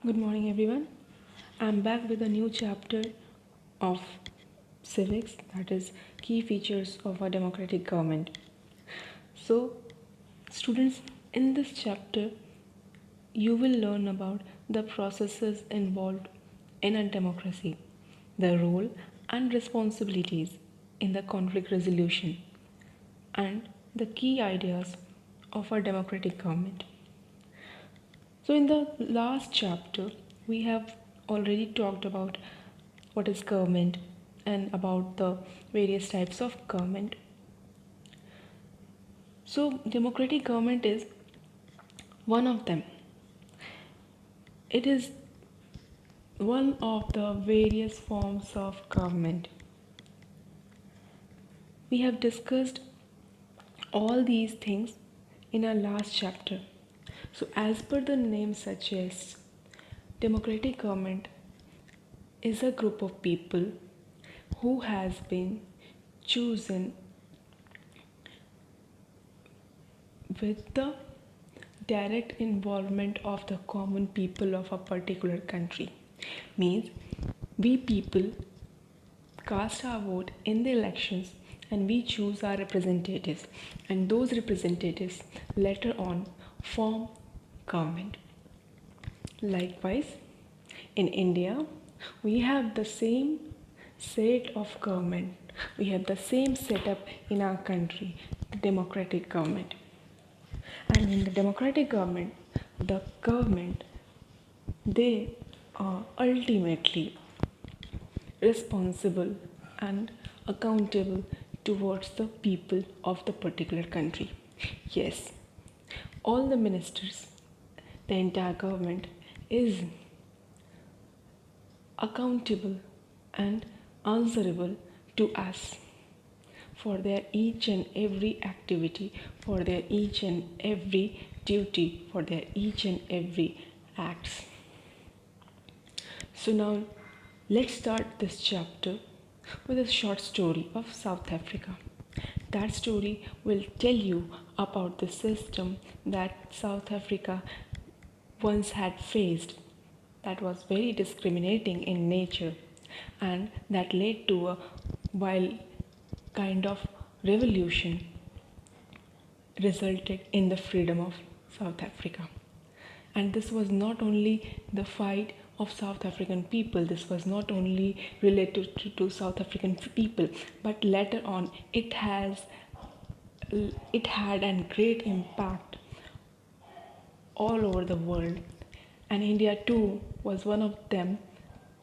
Good morning, everyone. I'm back with a new chapter of Civics, that is, key features of a democratic government. So, students, in this chapter, you will learn about the processes involved in a democracy, the role and responsibilities in the conflict resolution, and the key ideas of a democratic government. So, in the last chapter, we have already talked about what is government and about the various types of government. So, democratic government is one of them. It is one of the various forms of government. We have discussed all these things in our last chapter. So, as per the name suggests, democratic government is a group of people who has been chosen with the direct involvement of the common people of a particular country. Means we people cast our vote in the elections and we choose our representatives, and those representatives later on form government. Likewise, in India, we have the same set of government. We have the same setup in our country, the democratic government. And in the democratic government, the government, they are ultimately responsible and accountable towards the people of the particular country. Yes, all the ministers, the entire government is accountable and answerable to us for their each and every activity, for their each and every duty, for their each and every acts. So now let's start this chapter with a short story of South Africa. That story will tell you about the system that South Africa once had faced that was very discriminating in nature and that led to a wild kind of revolution resulted in the freedom of South Africa. And this was not only the fight of South African people, this was not only related to South African people, but later on it had a great impact all over the world. And India too was one of them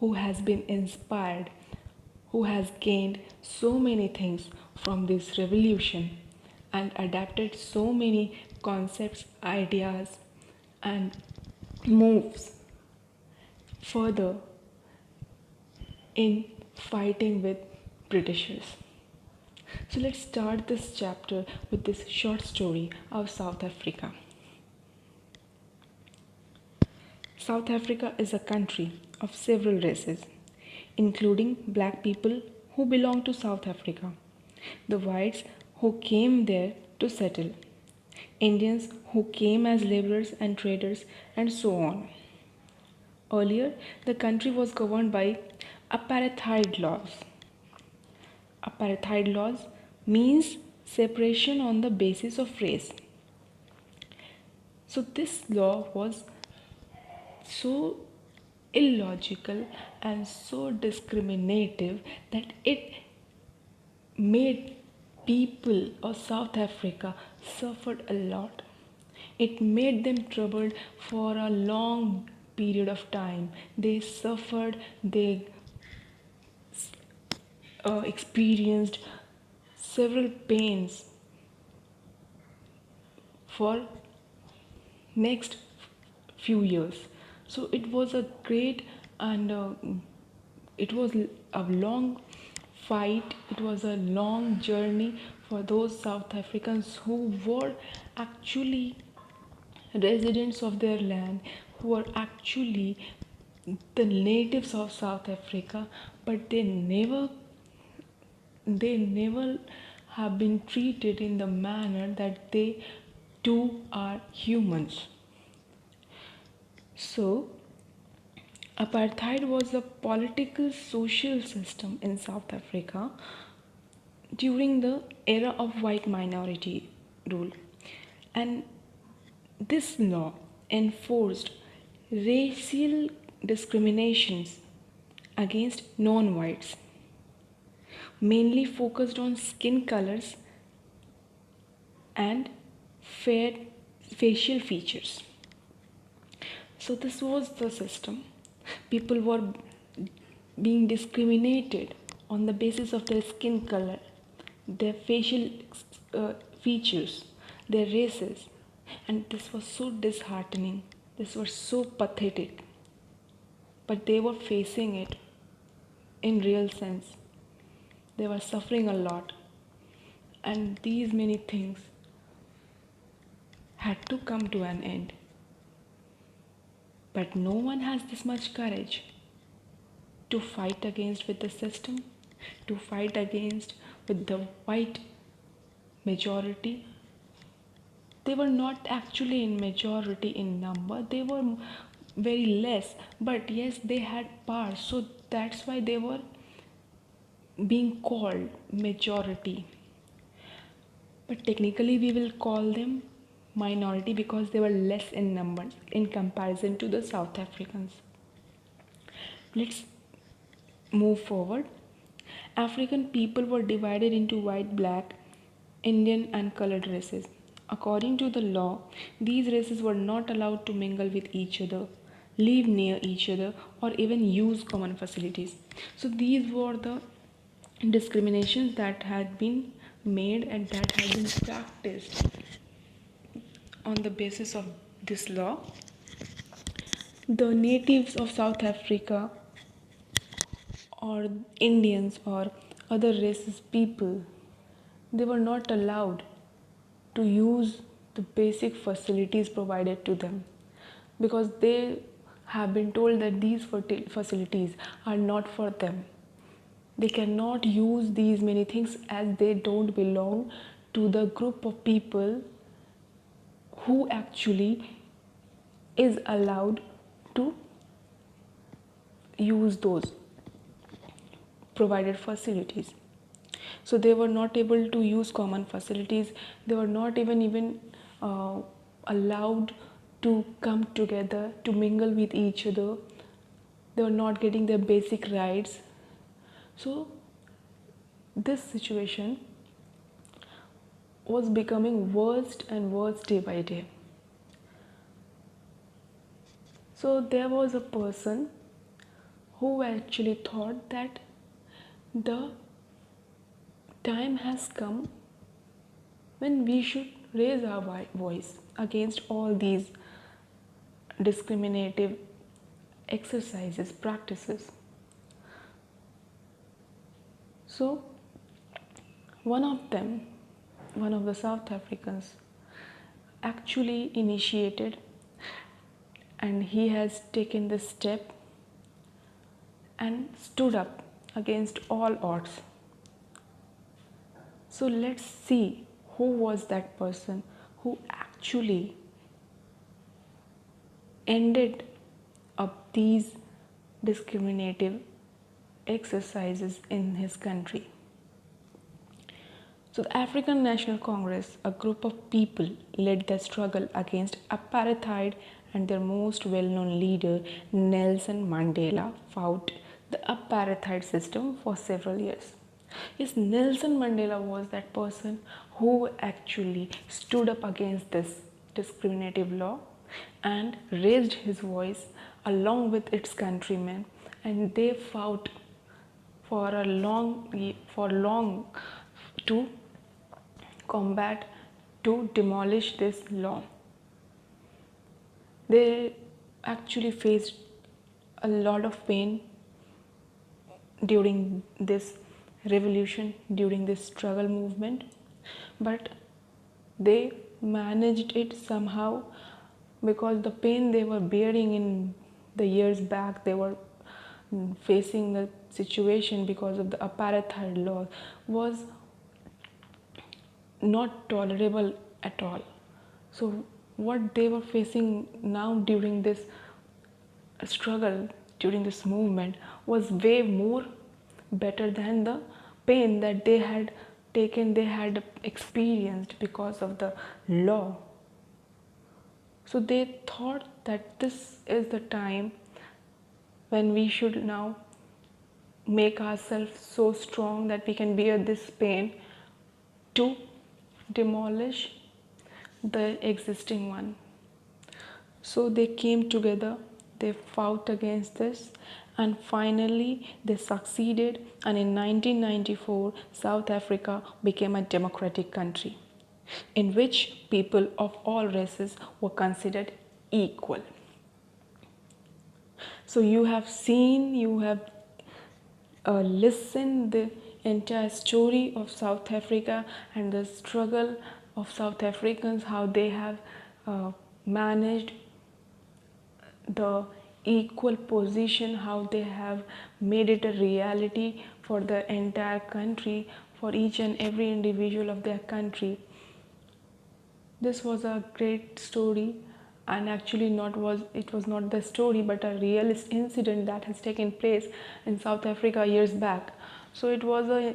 who has been inspired, who has gained so many things from this revolution and adapted so many concepts, ideas, and moves further in fighting with Britishers. So let's start this chapter with this short story of South Africa. South Africa is a country of several races, including black people who belong to South Africa, the whites who came there to settle, Indians who came as laborers and traders, and so on. Earlier, the country was governed by apartheid laws. Apartheid laws means separation on the basis of race. So this law was so illogical and so discriminative that it made people of South Africa suffered a lot. It made them troubled for a long period of time. They suffered, they experienced several pains for next few years. So it was a great and it was a long fight, it was a long journey for those South Africans who were actually residents of their land, who were actually the natives of South Africa, but they never have been treated in the manner that they too are humans. So Apartheid was a political social system in South Africa during the era of white minority rule. And this law enforced racial discriminations against non whites, mainly focused on skin colors and fair facial features. So, this was the system. People were being discriminated on the basis of their skin color, their facial uh, features, their races, and this was so disheartening. This was so pathetic. But they were facing it in real sense. They were suffering a lot, and these many things had to come to an end. But no one has this much courage to fight against with the system, to fight against with the white majority. They were not actually in majority in number, they were very less, but yes, they had power, so that's why they were being called majority. But technically, we will call them minority because they were less in number in comparison to the South Africans. Let's move forward. African people were divided into white, black, Indian, and colored races. According to the law, these races were not allowed to mingle with each other, live near each other, or even use common facilities. So, these were the discriminations that had been made and that had been practiced on the basis of this law. The natives of South Africa or Indians or other races people, they were not allowed to use the basic facilities provided to them because they have been told that these facilities are not for them. They cannot use these many things as they don't belong to the group of people who actually is allowed to use those provided facilities. So they were not able to use common facilities, they were not even allowed to come together to mingle with each other, they were not getting their basic rights. So this situation was becoming worse and worse day by day. So there was a person who actually thought that the time has come when we should raise our voice against all these discriminative exercises, practices. So, one of them, one of the South Africans, actually initiated and he has taken this step and stood up against all odds. So let's see who was that person who actually ended up these discriminative exercises in his country. So, the African National Congress, a group of people, led the struggle against apartheid, and their most well known leader, Nelson Mandela, fought the apartheid system for several years. Yes, Nelson Mandela was that person who actually stood up against this discriminative law and raised his voice along with its countrymen, and they fought for long to combat, to demolish this law. They actually faced a lot of pain during this revolution, during this struggle movement, but they managed it somehow because the pain they were bearing in the years back, they were facing the situation because of the apartheid law was not tolerable at all. So what they were facing now during this struggle during this movement was way more better than the pain that they had taken, they had experienced because of the law. So they thought that this is the time when we should now make ourselves so strong that we can bear this pain to demolish the existing one. So they came together, they fought against this, and finally they succeeded. And in 1994, South Africa became a democratic country in which people of all races were considered equal. So you have seen, you have listened the entire story of South Africa and the struggle of South Africans, how they have managed the equal position, how they have made it a reality for the entire country, for each and every individual of their country. This was a great story, and actually it was not the story but a real incident that has taken place in South Africa years back. So it was a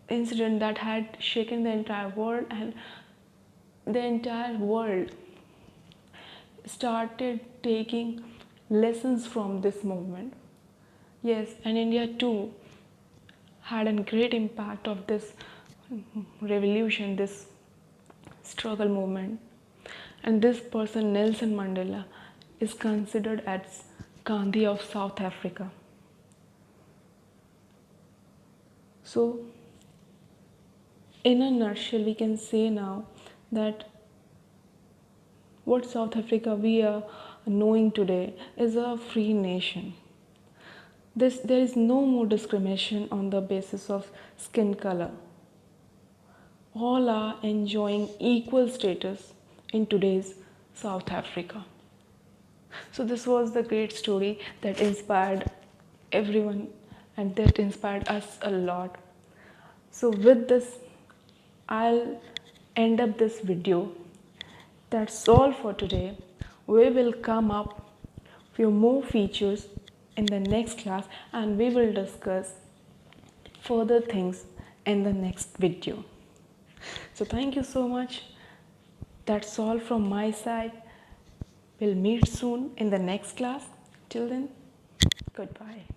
incident that had shaken the entire world, and the entire world started taking lessons from this movement. Yes, and India too had a great impact of this revolution, this struggle movement. And this person, Nelson Mandela, is considered as Gandhi of South Africa. So, in a nutshell, we can say now that what South Africa we are knowing today is a free nation. There is no more discrimination on the basis of skin color. All are enjoying equal status in today's South Africa. So this was the great story that inspired everyone and that inspired us a lot. So with this, I'll end up this video. That's all for today. We will come up few more features in the next class, and we will discuss further things in the next video. So thank you so much. That's all from my side. We'll meet soon in the next class. Till then, goodbye.